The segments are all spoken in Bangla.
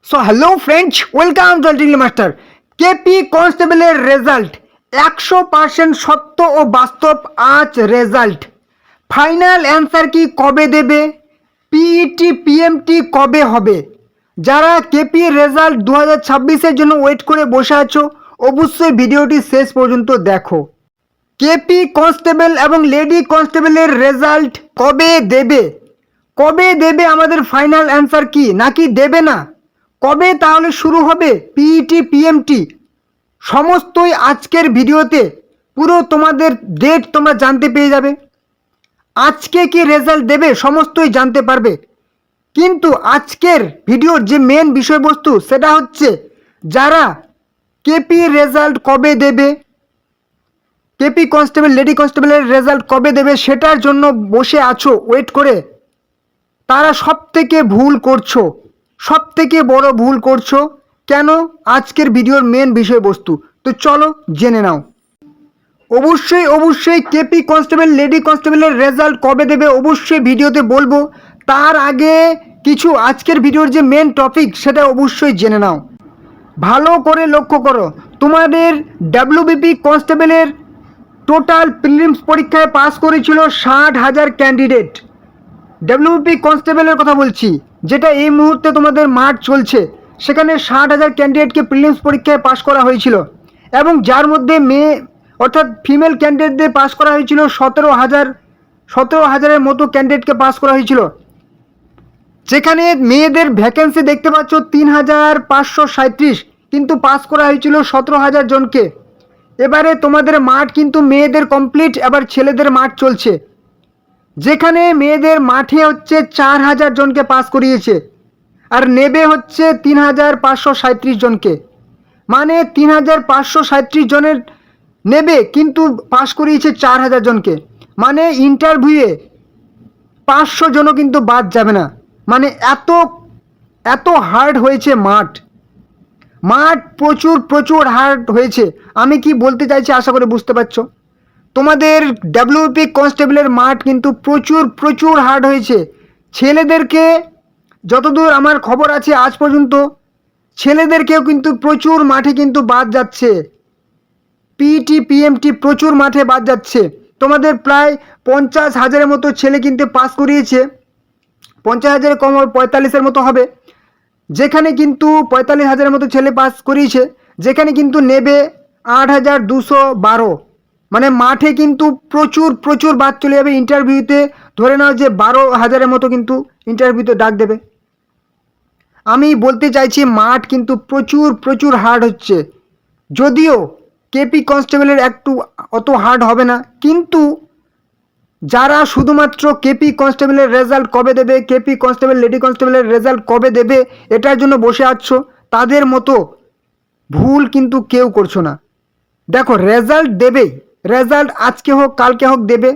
So hello friends, welcome to ultimate master. KP কনস্টেবলের রেজাল্ট 100% সত্য ও বাস্তব। আজ রেজাল্ট ফাইনাল অ্যান্সার কি কবে দেবে, পিইটি পিএমটি কবে হবে? যারা কেপি রেজাল্ট 2026-এর জন্য ওয়েট করে বসে আছো, অবশ্যই ভিডিওটি শেষ পর্যন্ত দেখো। কেপি কনস্টেবল এবং লেডি কনস্টেবলের রেজাল্ট কবে দেবে? কবে দেবে? আমাদের ফাইনাল অ্যান্সার কি, নাকি দেবে না? কবে তাহলে শুরু হবে পিইটি পিএমটি? সমস্তই আজকের ভিডিওতে পুরো তোমাদের ডেট তোমরা জানতে পেয়ে যাবে। আজকে কি রেজাল্ট দেবে সমস্তই জানতে পারবে। কিন্তু আজকের ভিডিওর যে মেন বিষয়বস্তু সেটা হচ্ছে যারা কেপি রেজাল্ট কবে দেবে, কেপি কনস্টেবল লেডি কনস্টেবলের রেজাল্ট কবে দেবে সেটার জন্য বসে আছো ওয়েট করে, তারা সব থেকে ভুল করছো, সব থেকে বড় ভুল করছো। কেন? আজকের ভিডিওর মেন বিষয়বস্তু তো চলো জেনে নাও। অবশ্যই কেপি কনস্টেবল লেডি কনস্টেবলের রেজাল্ট কবে দেবে অবশ্যই ভিডিওতে বলবো। তার আগে কিছু আজকের ভিডিওর যে মেন টপিক সেটা অবশ্যই জেনে নাও। ভালো করে লক্ষ্য করো, তোমাদের ডাব্লিউবিপি কনস্টেবলের টোটাল প্রিলিমস পরীক্ষায় পাস করেছিল 60,000 ক্যান্ডিডেট। ডাব্লিউপি কনস্টেবলের কথা বলছি, যেটা এই মুহূর্তে তোমাদের মাঠ চলছে, সেখানে 60,000 ক্যান্ডিডেটকে প্রিলিমস পরীক্ষায় পাস করা হয়েছিল এবং যার মধ্যে মেয়ে অর্থাৎ ফিমেল ক্যান্ডিডেটদের পাস করা হয়েছিল 17,000 মতো ক্যান্ডিডেটকে পাস করা হয়েছিল। যেখানে মেয়েদের ভ্যাকেন্সি দেখতে পাচ্ছ 3,537, কিন্তু পাস করা হয়েছিল 17,000 জনকে। এবারে তোমাদের মাঠ কিন্তু মেয়েদের কমপ্লিট, এবার ছেলেদের মাঠ চলছে, যেখানে মেয়েদের মাঠে হচ্ছে 4,000 জনকে পাস করিয়েছে আর নেবে হচ্ছে 3,537 জনকে। মানে 3,537 জনের নেবে, কিন্তু পাস করিয়েছে 4,000 জনকে। মানে ইন্টারভিউয়ে 500 জনও কিন্তু বাদ যাবে না। মানে এত এত হার্ড হয়েছে মাঠ, মাঠ প্রচুর হার্ড হয়েছে। আমি কি বলতে চাইছি আশা করি বুঝতে পারছো। তোমাদের ডাব্লিউপি কনস্টেবলের মাঠ কিন্তু প্রচুর হার্ড হয়েছে। ছেলেদেরকে যতদূর আমার খবর আছে আজ পর্যন্ত ছেলেদেরকেও কিন্তু প্রচুর মাঠে কিন্তু বাদ যাচ্ছে। পিইটি পিএমটি প্রচুর মাঠে বাদ যাচ্ছে। তোমাদের প্রায় 50,000-এর মতো ছেলে কিন্তু পাস করিয়েছে, 50,000 কম 45-এর মতো হবে, যেখানে কিন্তু 45,000-এর মতো ছেলে পাস করিয়েছে, যেখানে কিন্তু নেবে 8,212। মানে মাঠে কিন্তু প্রচুর বাদ চলে যাবে। ইন্টারভিউতে ধরে নাও যে 12,000-এর মতো কিন্তু ইন্টারভিউতে ডাক দেবে। আমি বলতে চাইছি মাঠ কিন্তু প্রচুর হার্ড হচ্ছে। যদিও কেপি কনস্টেবলের একটু অত হার্ড হবে না, কিন্তু যারা শুধুমাত্র কেপি কনস্টেবলের রেজাল্ট কবে দেবে, কেপি কনস্টেবল লেডি কনস্টেবলের রেজাল্ট কবে দেবে এটার জন্য বসে আছো, তাদের মতো ভুল কিন্তু কেউ করছো না। দেখো, রেজাল্ট দেবেই, রেজাল্ট আজকে হোক কালকে হোক দেবে।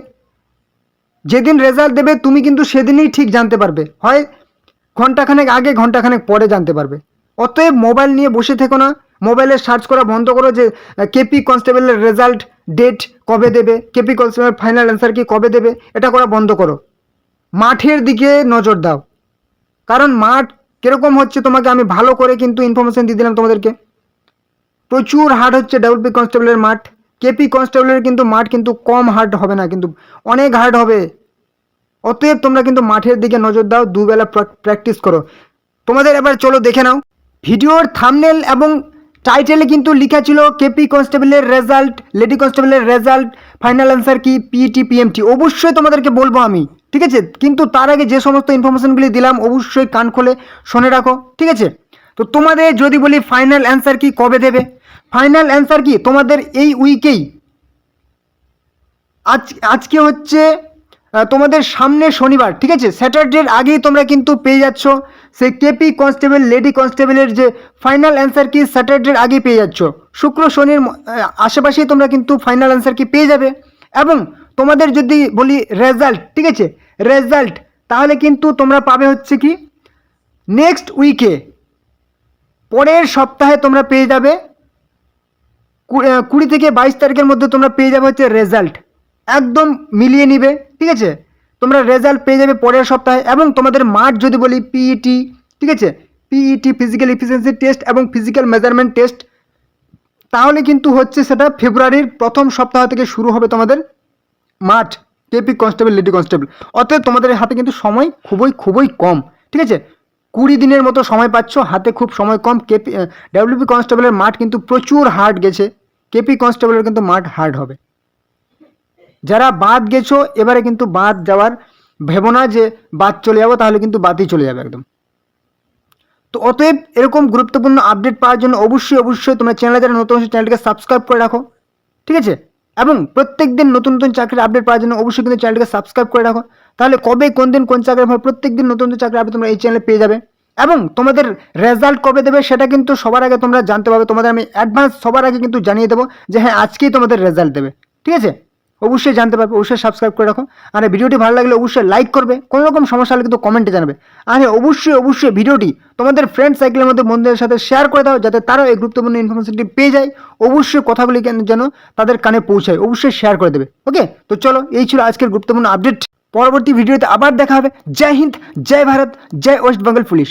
যেদিন রেজাল্ট দেবে তুমি কিন্তু সেদিনই ঠিক জানতে পারবে, হয় ঘন্টাখানেক আগে ঘন্টাখানেক পরে জানতে পারবে। অতএব মোবাইল নিয়ে বসে থেকো না, মোবাইলে সার্চ করা বন্ধ করো যে কেপি কনস্টেবলের রেজাল্ট ডেট কবে দেবে, কেপি কনস্টেবল ফাইনাল অ্যান্সার কি কবে দেবে, এটা করা বন্ধ করো। মাঠের দিকে নজর দাও, কারণ মাঠ কীরকম হচ্ছে তোমাকে আমি ভালো করে কিন্তু ইনফরমেশন দিয়ে দিলাম তোমাদেরকে। প্রচুর হার্ড হচ্ছে ডাব্লিউপি কনস্টেবলের মাঠ। কেপি কনস্টেবলের কিন্তু মাঠ কিন্তু কম হার্ড হবে না, কিন্তু অনেক হার্ড হবে। অতএব তোমরা কিন্তু মাঠের দিকে নজর দাও, দুবেলা প্র্যাকটিস করো। তোমাদের এবার চলো দেখে নাও। ভিডিওর থাম্বনেল এবং টাইটেলে কিন্তু লেখা ছিল কেপি কনস্টেবলের রেজাল্ট, লেডি কনস্টেবলের রেজাল্ট, ফাইনাল অ্যান্সার কি, পিইটি পিএমটি। অবশ্যই তোমাদেরকে বলবো আমি, ঠিক আছে? কিন্তু তার আগে যে সমস্ত ইনফরমেশনগুলি দিলাম অবশ্যই কান খুলে শুনে রাখো, ঠিক আছে? তো তোমাদের যদি বলি ফাইনাল অ্যান্সার কি কবে দেবে, ফাইনাল অ্যান্সার কি তোমাদের এই উইকেই, আজকে হচ্ছে তোমাদের সামনে শনিবার, ঠিক আছে? স্যাটারডের আগেই তোমরা কিন্তু পেয়ে যাচ্ছ সেই কেপি কনস্টেবল লেডি কনস্টেবলের যে ফাইনাল অ্যান্সার কি স্যাটারডের আগেই পেয়ে যাচ্ছ। শুক্র শনির আশেপাশেই তোমরা কিন্তু ফাইনাল অ্যান্সার কি পেয়ে যাবে। এবং তোমাদের যদি বলি রেজাল্ট, ঠিক আছে, রেজাল্ট তাহলে কিন্তু তোমরা পাবে হচ্ছে কি নেক্সট উইকে, পরের সপ্তাহে তোমরা পেয়ে যাবে 20 থেকে 22 তারিখের মধ্যে তোমরা পেয়ে যাবে হচ্ছে রেজাল্ট। একদম মিলিয়ে নিবে, ঠিক আছে? তোমরা রেজাল্ট পেয়ে যাবে পরের সপ্তাহে। এবং তোমাদের মাঠ যদি বলি পিইটি, ঠিক আছে, পিইটি ফিজিক্যাল এফিসিয়েন্সি টেস্ট এবং ফিজিক্যাল মেজারমেন্ট টেস্ট, তাহলে কিন্তু হচ্ছে সেটা ফেব্রুয়ারির প্রথম সপ্তাহ থেকে শুরু হবে তোমাদের মাঠ কেপি কনস্টেবল লেডি কনস্টেবল। অতএব তোমাদের হাতে কিন্তু সময় খুবই কম, ঠিক আছে? 20 দিনের মতো সময় পাচ্ছ, হাতে খুব সময় কম। কেপি ডাব্লিউপি কনস্টেবলের মাঠ কিন্তু প্রচুর হার্ড গেছে, কেপি কনস্টেবলের কিন্তু মাঠ হার্ড হবে। যারা বাদ গেছো এবারে কিন্তু বাদ যাওয়ার ভেবো না যে বাদ চলে যাবো, তাহলে কিন্তু বাদই চলে যাবে একদম। তো অতএব এরকম গুরুত্বপূর্ণ আপডেট পাওয়ার জন্য অবশ্যই তোমরা চ্যানেলে যারা নতুন আছে চ্যানেলটিকে সাবস্ক্রাইব করে রাখো, ঠিক আছে? এবং প্রত্যেক দিন নতুন চাকরির আপডেট পাওয়ার জন্য অবশ্যই কিন্তু চ্যানেলটিকে সাবস্ক্রাইব করে রাখো। তাহলে কবে কোন দিন কোন চাকরি হয় প্রত্যেক দিন নতুন চাকরির আপডেট তোমরা এই চ্যানেলে পেয়ে যাবে। এবং তোমাদের রেজাল্ট কবে দেবে সেটা কিন্তু সবার আগে তোমরা জানতে পারবে। তোমাদের আমি অ্যাডভান্স সবার আগে কিন্তু জানিয়ে দেবো যে হ্যাঁ আজকেই তোমাদের রেজাল্ট দেবে, ঠিক আছে? অবশ্যই জানতে পারবে, অবশ্যই সাবস্ক্রাইব করে রাখো। আর ভিডিওটি ভালো লাগলে অবশ্যই লাইক করবে, কোনো রকম সমস্যা হলে কিন্তু কমেন্টে জানাবে। আর অবশ্যই ভিডিওটি তোমাদের ফ্রেন্ড সাইকেলের মধ্যে বন্ধুদের সাথে শেয়ার করে দাও, যাতে তারাও এই গুরুত্বপূর্ণ ইনফরমেশনটি পেয়ে যায়। অবশ্যই কথাগুলি যেন তাদের কানে পৌঁছায়, অবশ্যই শেয়ার করে দেবে। ওকে, তো চলো, এই ছিল আজকের গুরুত্বপূর্ণ আপডেট। পরবর্তী ভিডিওতে আবার দেখা হবে। জয় হিন্দ, জয় ভারত, জয় ওয়েস্ট বেঙ্গল পুলিশ।